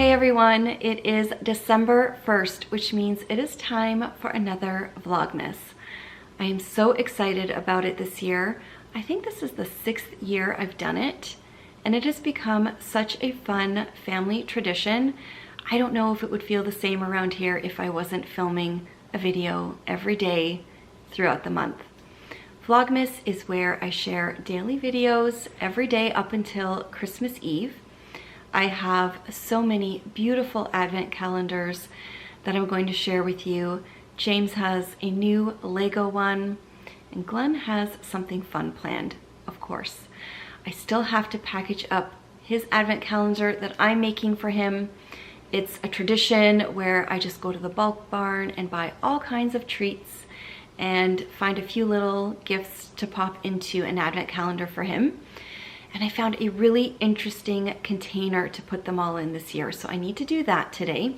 Hi everyone, it is December 1st, which means it is time for another Vlogmas. I am so excited about it this year. I think this is the 6th year I've done it, and it has become such a fun family tradition. I don't know if it would feel the same around here if I wasn't filming a video every day throughout the month. Vlogmas is where I share daily videos every day up until Christmas Eve. I have so many beautiful advent calendars that I'm going to share with you. James has a new Lego one, and Glenn has something fun planned, of course. I still have to package up his advent calendar that I'm making for him. It's a tradition where I just go to the bulk barn and buy all kinds of treats and find a few little gifts to pop into an advent calendar for him. And I found a really interesting container to put them all in this year, so I need to do that today.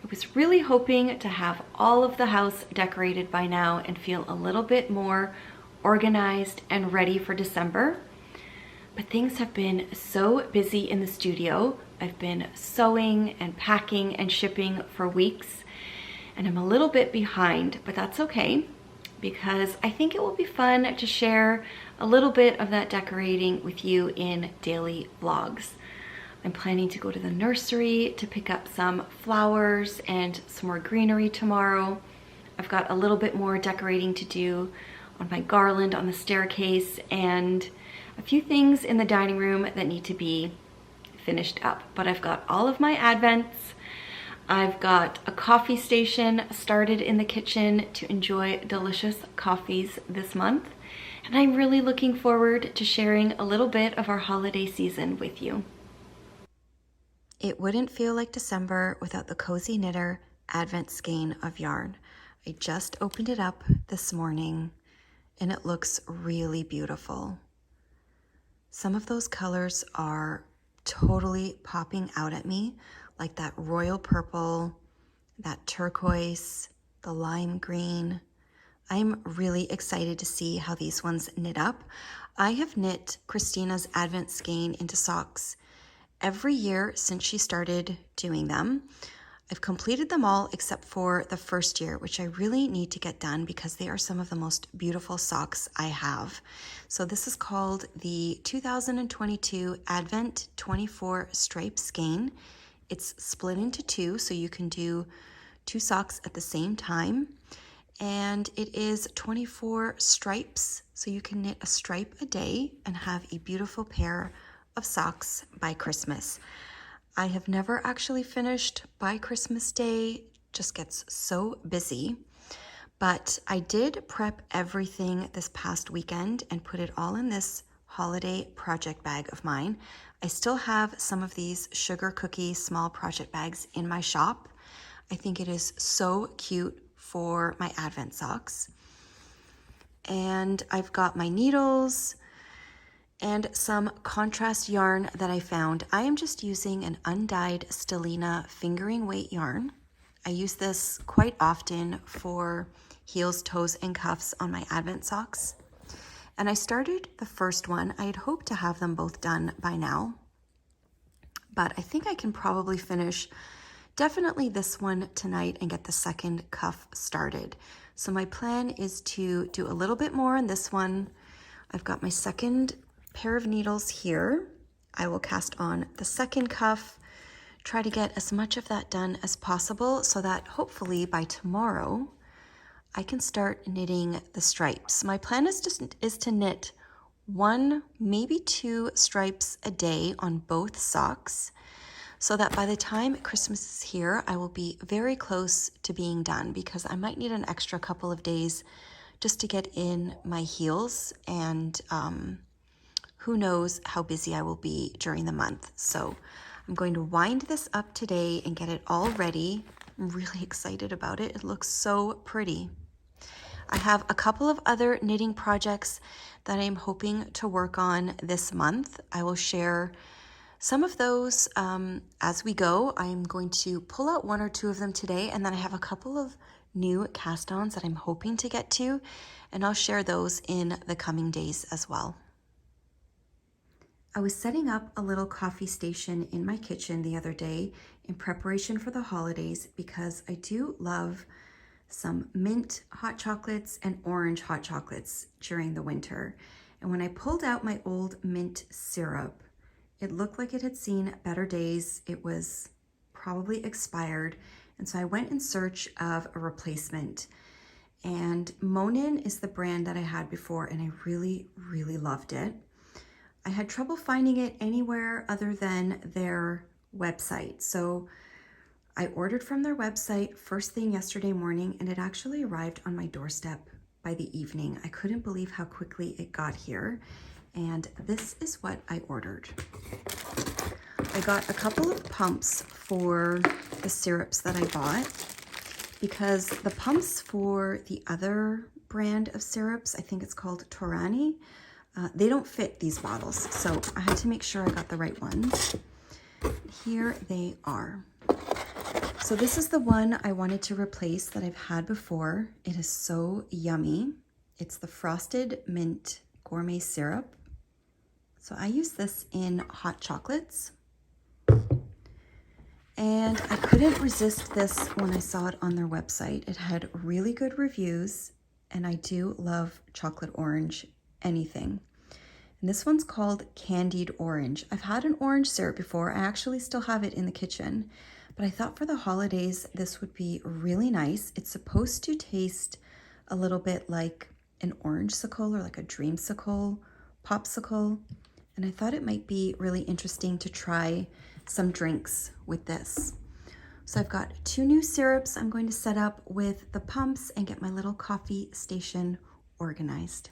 I was really hoping to have all of the house decorated by now and feel a little bit more organized and ready for December. But things have been so busy in the studio. I've been sewing and packing and shipping for weeks, and I'm a little bit behind, but that's okay, because I think it will be fun to share a little bit of that decorating with you in daily vlogs. I'm planning to go to the nursery to pick up some flowers and some more greenery tomorrow. I've got a little bit more decorating to do on my garland on the staircase and a few things in the dining room that need to be finished up. But I've got all of my advents. I've got a coffee station started in the kitchen to enjoy delicious coffees this month. And I'm really looking forward to sharing a little bit of our holiday season with you. It wouldn't feel like December without the Cozy Knitter Advent skein of yarn. I just opened it up this morning and it looks really beautiful. Some of those colors are totally popping out at me, like that royal purple, that turquoise, the lime green. I'm really excited to see how these ones knit up. I have knit Christina's Advent skein into socks every year since she started doing them. I've completed them all except for the first year, which I really need to get done because they are some of the most beautiful socks I have. So this is called the 2022 Advent 24 stripe skein. It's split into two, so you can do two socks at the same time. And it is 24 stripes, so you can knit a stripe a day and have a beautiful pair of socks by Christmas. I have never actually finished by Christmas Day, just gets so busy. But I did prep everything this past weekend and put it all in this holiday project bag of mine. I still have some of these sugar cookie small project bags in my shop. I think it is so cute for my Advent socks. And I've got my needles and some contrast yarn that I found. I am just using an undyed Stellina fingering weight yarn. I use this quite often for heels, toes, and cuffs on my Advent socks. And I started the first one. I had hoped to have them both done by now, but I think I can probably finish definitely this one tonight and get the second cuff started. So my plan is to do a little bit more on this one. I've got my second pair of needles here. I will cast on the second cuff, try to get as much of that done as possible so that hopefully by tomorrow I can start knitting the stripes. My plan is to knit one, maybe two stripes a day on both socks, so that by the time Christmas is here, I will be very close to being done, because I might need an extra couple of days just to get in my heels, and who knows how busy I will be during the month. So I'm going to wind this up today and get it all ready. I'm really excited about it. It looks so pretty. I have a couple of other knitting projects that I'm hoping to work on this month. I will share some of those as we go. I'm going to pull out one or two of them today, and then I have a couple of new cast-ons that I'm hoping to get to, and I'll share those in the coming days as well. I was setting up a little coffee station in my kitchen the other day in preparation for the holidays because I do love some mint hot chocolates and orange hot chocolates during the winter. And when I pulled out my old mint syrup, it looked like it had seen better days. It was probably expired. And so I went in search of a replacement. And Monin is the brand that I had before, and I really, really loved it. I had trouble finding it anywhere other than their website. So I ordered from their website first thing yesterday morning, and it actually arrived on my doorstep by the evening. I couldn't believe how quickly it got here. And this is what I ordered. I got a couple of pumps for the syrups that I bought because the pumps for the other brand of syrups, I think it's called Torani, they don't fit these bottles. So I had to make sure I got the right ones. Here they are. So this is the one I wanted to replace that I've had before. It is so yummy. It's the Frosted Mint Gourmet Syrup. So I use this in hot chocolates. And I couldn't resist this when I saw it on their website. It had really good reviews, and I do love chocolate orange anything. And this one's called Candied Orange. I've had an orange syrup before. I actually still have it in the kitchen, but I thought for the holidays, this would be really nice. It's supposed to taste a little bit like an orange-sicle or like a dreamsicle popsicle. And I thought it might be really interesting to try some drinks with this. So I've got 2 new syrups I'm going to set up with the pumps and get my little coffee station organized.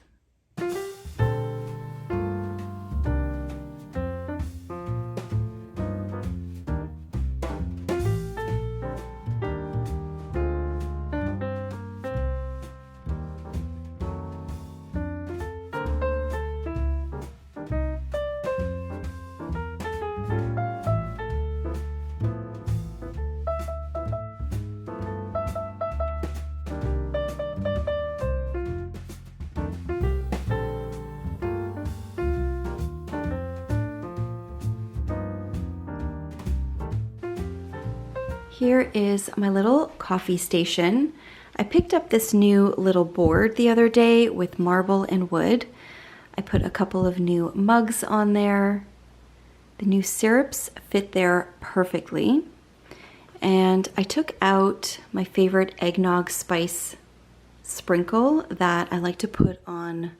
Here is my little coffee station. I picked up this new little board the other day with marble and wood. I put a couple of new mugs on there. The new syrups fit there perfectly. And I took out my favorite eggnog spice sprinkle that I like to put on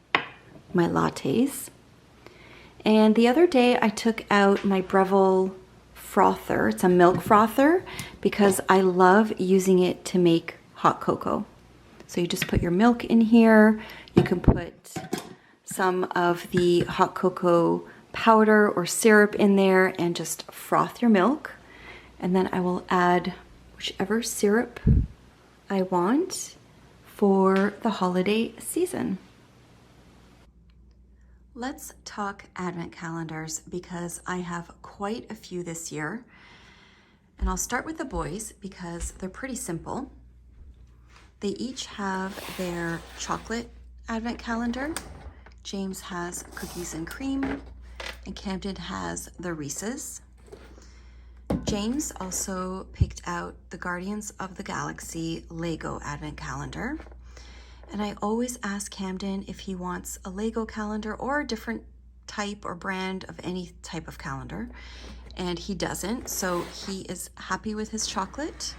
my lattes. And the other day I took out my Breville frother. It's a milk frother because I love using it to make hot cocoa. So you just put your milk in here. You can put some of the hot cocoa powder or syrup in there and just froth your milk. And then I will add whichever syrup I want for the holiday season. Let's talk advent calendars because I have quite a few this year. And I'll start with the boys because they're pretty simple. They each have their chocolate advent calendar. James has cookies and cream, and Camden has the Reese's. James also picked out the Guardians of the Galaxy Lego advent calendar. And I always ask Camden if he wants a Lego calendar or a different type or brand of any type of calendar. And he doesn't, so he is happy with his chocolate.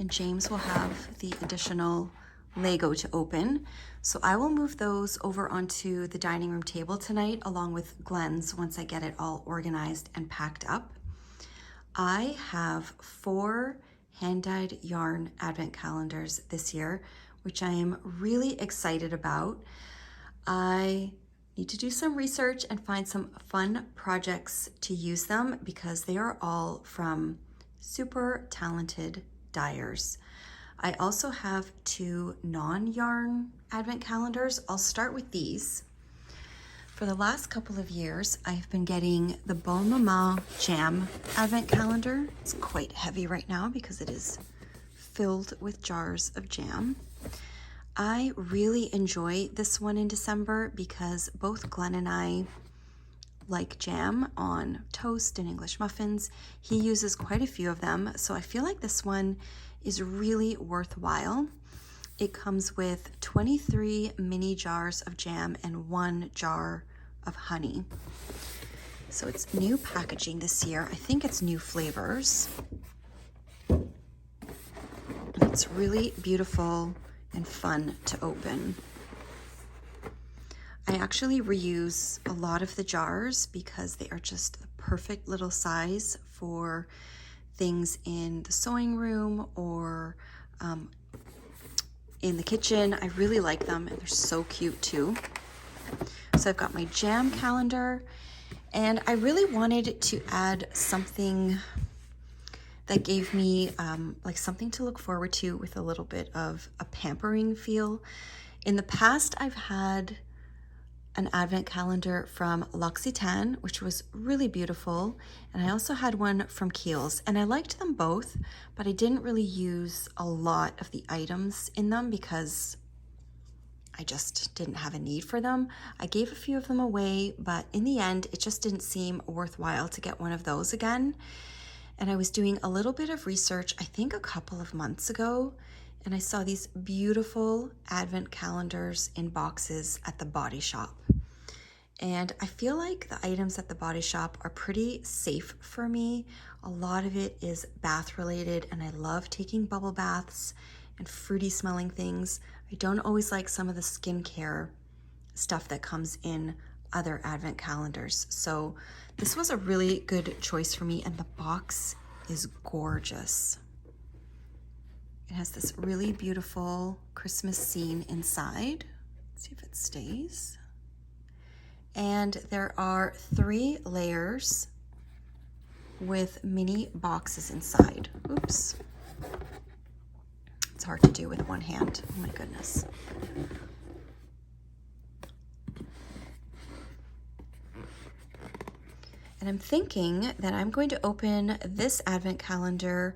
And James will have the additional Lego to open. So I will move those over onto the dining room table tonight along with Glenn's once I get it all organized and packed up. I have 4 hand-dyed yarn advent calendars this year, which I am really excited about. I need to do some research and find some fun projects to use them because they are all from super talented dyers. I also have 2 non-yarn advent calendars. I'll start with these. For the last couple of years, I've been getting the Bonne Maman Jam advent calendar. It's quite heavy right now because it is filled with jars of jam. I really enjoy this one in December because both Glenn and I like jam on toast and English muffins. He uses quite a few of them, so I feel like this one is really worthwhile. It comes with 23 mini jars of jam and 1 jar of honey. So it's new packaging this year. I think it's new flavors. It's really beautiful and fun to open. I actually reuse a lot of the jars because they are just the perfect little size for things in the sewing room or in the kitchen. I really like them and they're so cute too. So I've got my jam calendar, and I really wanted to add something that gave me like something to look forward to with a little bit of a pampering feel. In the past, I've had an advent calendar from L'Occitane, which was really beautiful. And I also had one from Kiehl's, and I liked them both, but I didn't really use a lot of the items in them because I just didn't have a need for them. I gave a few of them away, but in the end, it just didn't seem worthwhile to get one of those again. And I was doing a little bit of research, I think a couple of months ago, and I saw these beautiful advent calendars in boxes at the Body Shop. And I feel like the items at the Body Shop are pretty safe for me. A lot of it is bath related, and I love taking bubble baths and fruity smelling things. I don't always like some of the skincare stuff that comes in other advent calendars. So this was a really good choice for me, and the box is gorgeous. It has this really beautiful Christmas scene inside. Let's see if it stays. And there are 3 layers with mini boxes inside. Oops. It's hard to do with one hand. Oh my goodness. And I'm thinking that I'm going to open this advent calendar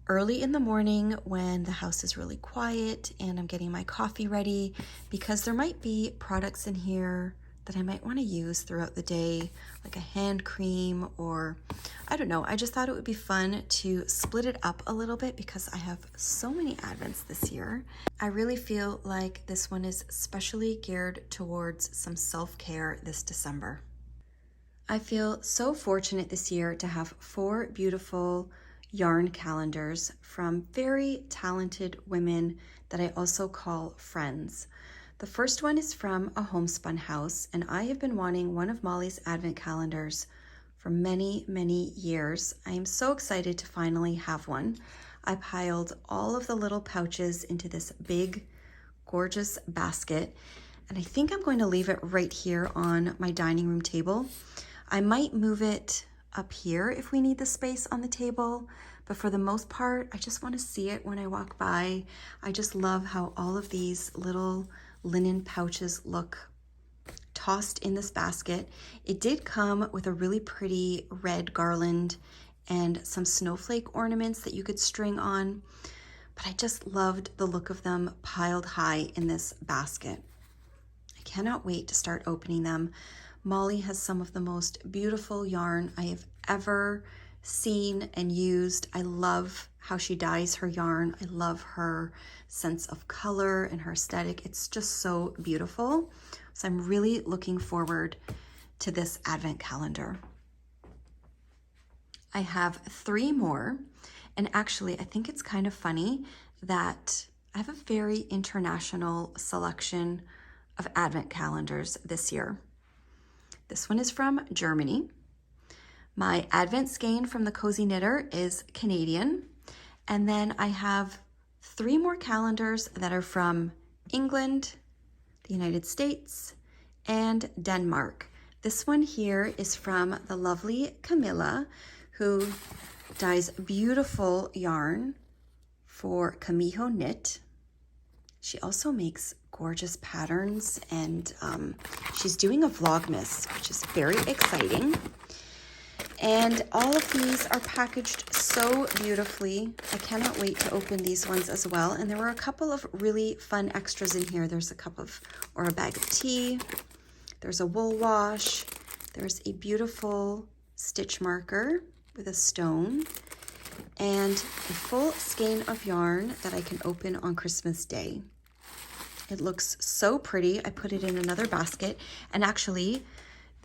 early in the morning when the house is really quiet and I'm getting my coffee ready, because there might be products in here that I might want to use throughout the day, like a hand cream, or I don't know. I just thought it would be fun to split it up a little bit because I have so many advents this year. I really feel like this one is specially geared towards some self-care this December. I feel so fortunate this year to have 4 beautiful yarn calendars from very talented women that I also call friends. The first one is from a Homespun House, and I have been wanting one of Molly's advent calendars for many, many years. I am so excited to finally have one. I piled all of the little pouches into this big, gorgeous basket, and I think I'm going to leave it right here on my dining room table. I might move it up here if we need the space on the table, but for the most part, I just want to see it when I walk by. I just love how all of these little linen pouches look tossed in this basket. It did come with a really pretty red garland and some snowflake ornaments that you could string on, but I just loved the look of them piled high in this basket. I cannot wait to start opening them. Molly has some of the most beautiful yarn I have ever seen and used. I love how she dyes her yarn. I love her sense of color and her aesthetic. It's just so beautiful. So I'm really looking forward to this advent calendar. I have 3 more, and actually I think it's kind of funny that I have a very international selection of advent calendars this year. This one is from Germany. My advent skein from the Cozy Knitter is Canadian. And then I have 3 more calendars that are from England, the United States, and Denmark. This one here is from the lovely Camilla, who dyes beautiful yarn for Camijo Knit. She also makes gorgeous patterns, and she's doing a vlogmas, which is very exciting. And all of these are packaged so beautifully. I cannot wait to open these ones as well. And there were a couple of really fun extras in here. There's a cup of, or a bag of tea. There's a wool wash. There's a beautiful stitch marker with a stone and a full skein of yarn that I can open on Christmas Day. It looks so pretty. I put it in another basket, and actually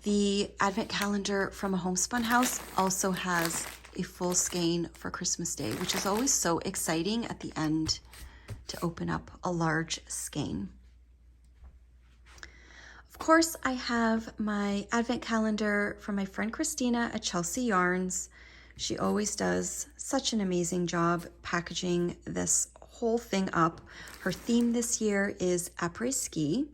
the advent calendar from a Homespun House also has a full skein for Christmas Day, which is always so exciting at the end to open up a large skein. Of course, I have my advent calendar from my friend Christina at Chelsea Yarns. She always does such an amazing job packaging this whole thing up. Her theme this year is après-ski,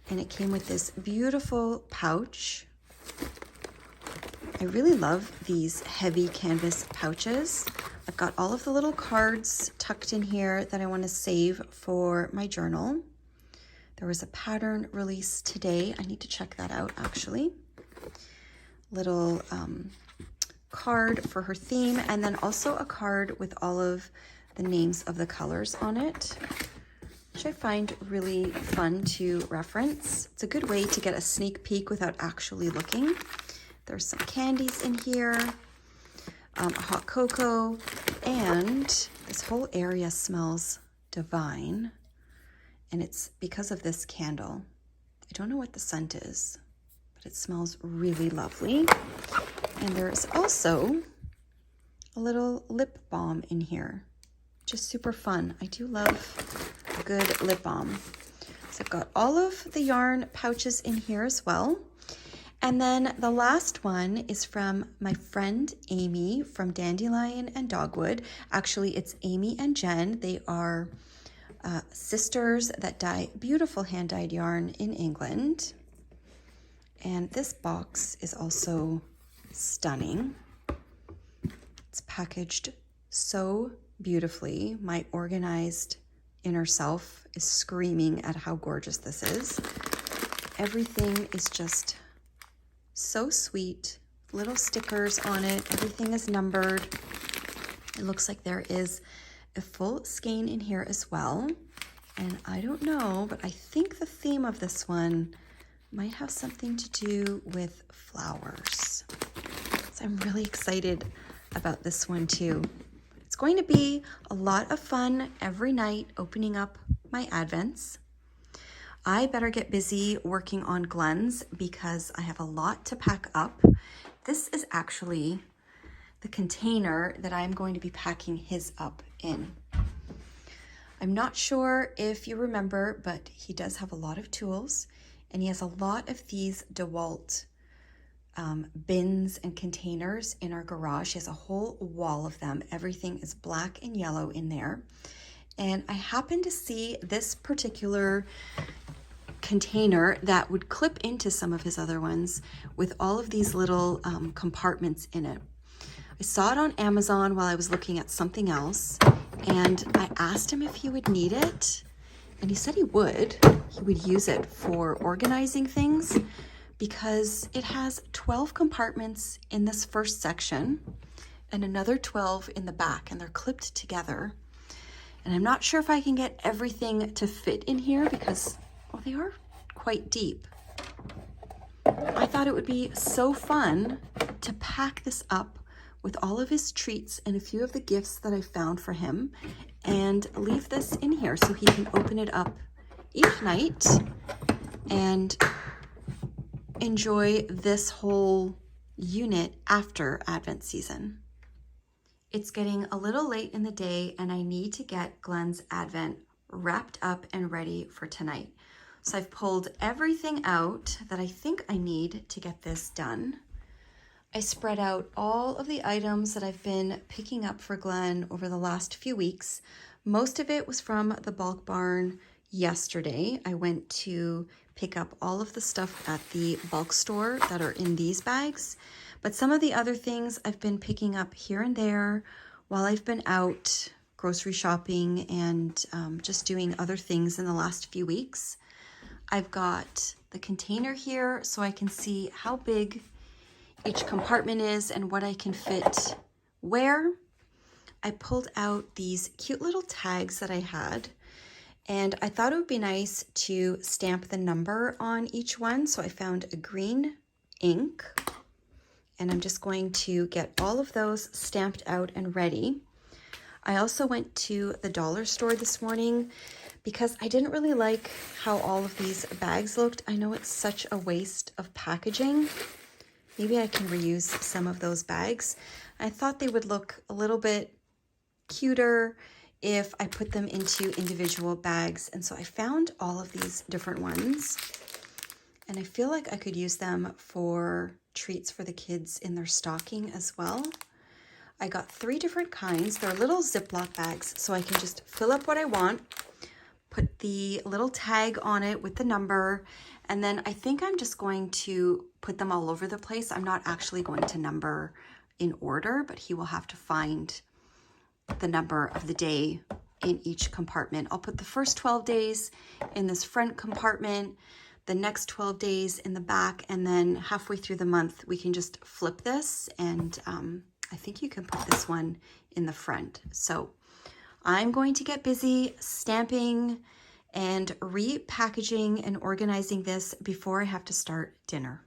and it came with this beautiful pouch. I really love these heavy canvas pouches. I've got all of the little cards tucked in here that I want to save for my journal. There was a pattern release today. I need to check that out actually. Little card for her theme, and then also a card with all of the names of the colors on it, which I find really fun to reference. It's a good way to get a sneak peek without actually looking. There's some candies in here, a hot cocoa, and this whole area smells divine. And it's because of this candle. I don't know what the scent is, but it smells really lovely. And there's also a little lip balm in here, which is super fun. I do love a good lip balm. So I've got all of the yarn pouches in here as well. And then the last one is from my friend Amy from Dandelion and Dogwood. Actually, it's Amy and Jen. They are sisters that dye beautiful hand-dyed yarn in England. And this box is also stunning. It's packaged so beautifully. My organized inner self is screaming at how gorgeous this is. Everything is just so sweet. Little stickers on it. Everything is numbered. It looks like there is a full skein in here as well. And I don't know, but I think the theme of this one might have something to do with flowers. So I'm really excited about this one too. It's going to be a lot of fun every night opening up my advents. I better get busy working on Glenn's because I have a lot to pack up. This is actually the container that I'm going to be packing his up in. I'm not sure if you remember, but he does have a lot of tools, and he has a lot of these DeWalt bins and containers in our garage. He has a whole wall of them. Everything is black and yellow in there. And I happened to see this particular container that would clip into some of his other ones with all of these little compartments in it. I saw it on Amazon while I was looking at something else, and I asked him if he would need it, and he said he would. He would use it for organizing things because it has 12 compartments in this first section and another 12 in the back, and they're clipped together. And I'm not sure if I can get everything to fit in here because, well, they are quite deep. I thought it would be so fun to pack this up with all of his treats and a few of the gifts that I found for him and leave this in here so he can open it up each night and enjoy this whole unit after Advent season. It's getting a little late in the day and I need to get Glenn's Advent wrapped up and ready for tonight. So I've pulled everything out that I think I need to get this done. I spread out all of the items that I've been picking up for Glenn over the last few weeks. Most of it was from the bulk barn yesterday. I went to pick up all of the stuff at the bulk store that are in these bags. But some of the other things I've been picking up here and there while I've been out grocery shopping and just doing other things in the last few weeks. I've got the container here so I can see how big each compartment is and what I can fit where. I pulled out these cute little tags that I had, and I thought it would be nice to stamp the number on each one. So I found a green ink. And I'm just going to get all of those stamped out and ready. I also went to the dollar store this morning because I didn't really like how all of these bags looked. I know it's such a waste of packaging. Maybe I can reuse some of those bags. I thought they would look a little bit cuter if I put them into individual bags. And so I found all of these different ones. And I feel like I could use them for treats for the kids in their stocking as well. I got 3 different kinds. They're little Ziploc bags, so I can just fill up what I want, put the little tag on it with the number, and then I think I'm just going to put them all over the place. I'm not actually going to number in order, but he will have to find the number of the day in each compartment. I'll put the first 12 days in this front compartment, the next 12 days in the back, and then halfway through the month, we can just flip this, and I think you can put this one in the front. So I'm going to get busy stamping and repackaging and organizing this before I have to start dinner.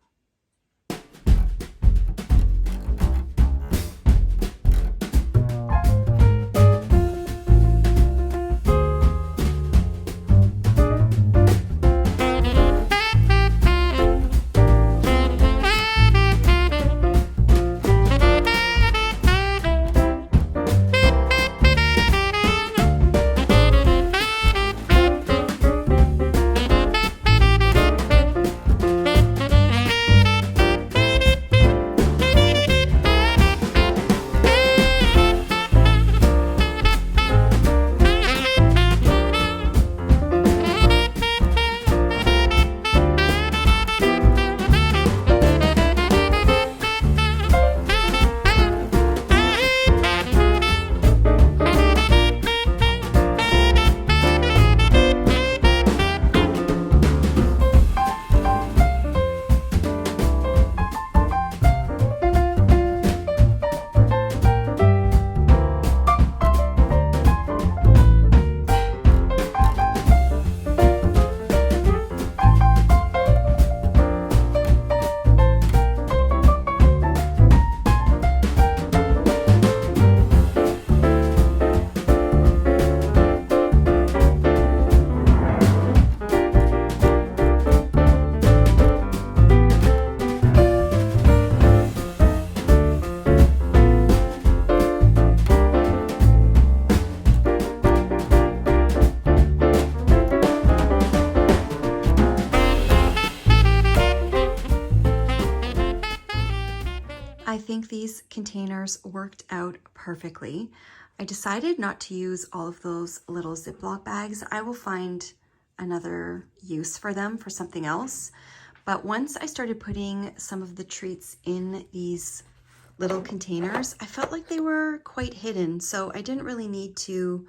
I think these containers worked out perfectly. I decided not to use all of those little Ziploc bags. I will find another use for them for something else. But once I started putting some of the treats in these little containers, I felt like they were quite hidden. So I didn't really need to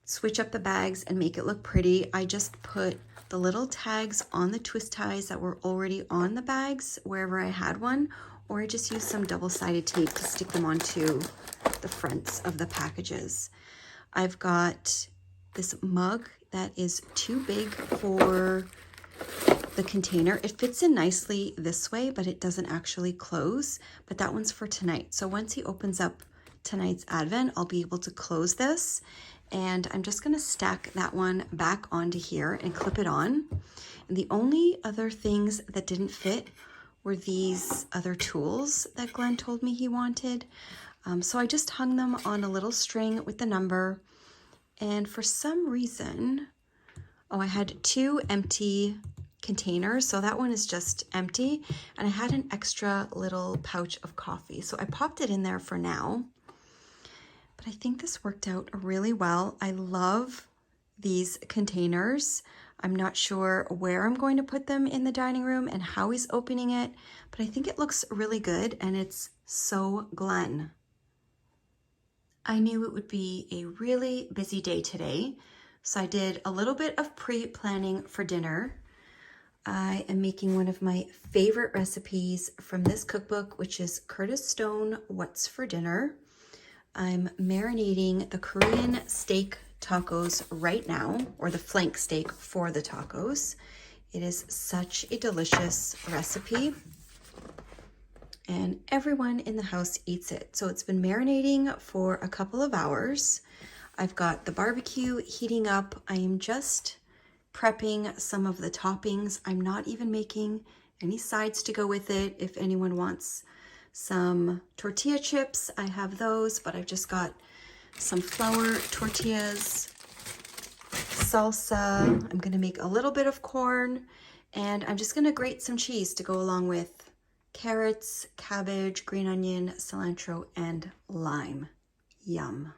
switch up the bags and make it look pretty. I just put the little tags on the twist ties that were already on the bags wherever I had one, or I just used some double-sided tape to stick them onto the fronts of the packages. I've got this mug that is too big for the container. It fits in nicely this way, but it doesn't actually close, but that one's for tonight. So once he opens up tonight's Advent, I'll be able to close this, and I'm just gonna stack that one back onto here and clip it on. And the only other things that didn't fit were these other tools that Glenn told me he wanted. So I just hung them on a little string with the number, and for some reason, I had 2 empty containers, so that one is just empty, and I had an extra little pouch of coffee, so I popped it in there for now. But I think this worked out really well. I love these containers. I'm not sure where I'm going to put them in the dining room and how he's opening it, but I think it looks really good, and it's so Glenn. I knew it would be a really busy day today, so I did a little bit of pre-planning for dinner. I am making one of my favorite recipes from this cookbook, which is Curtis Stone, What's for Dinner. I'm marinating the Korean steak tacos right now, or the flank steak for the tacos. It is such a delicious recipe. and everyone in the house eats it. So it's been marinating for a couple of hours. I've got the barbecue heating up. I am just prepping some of the toppings. I'm not even making any sides to go with it. If anyone wants some tortilla chips, I have those, but I've just got some flour tortillas, salsa. I'm gonna make a little bit of corn, and I'm just gonna grate some cheese to go along with carrots, cabbage, green onion, cilantro, and lime. Yum.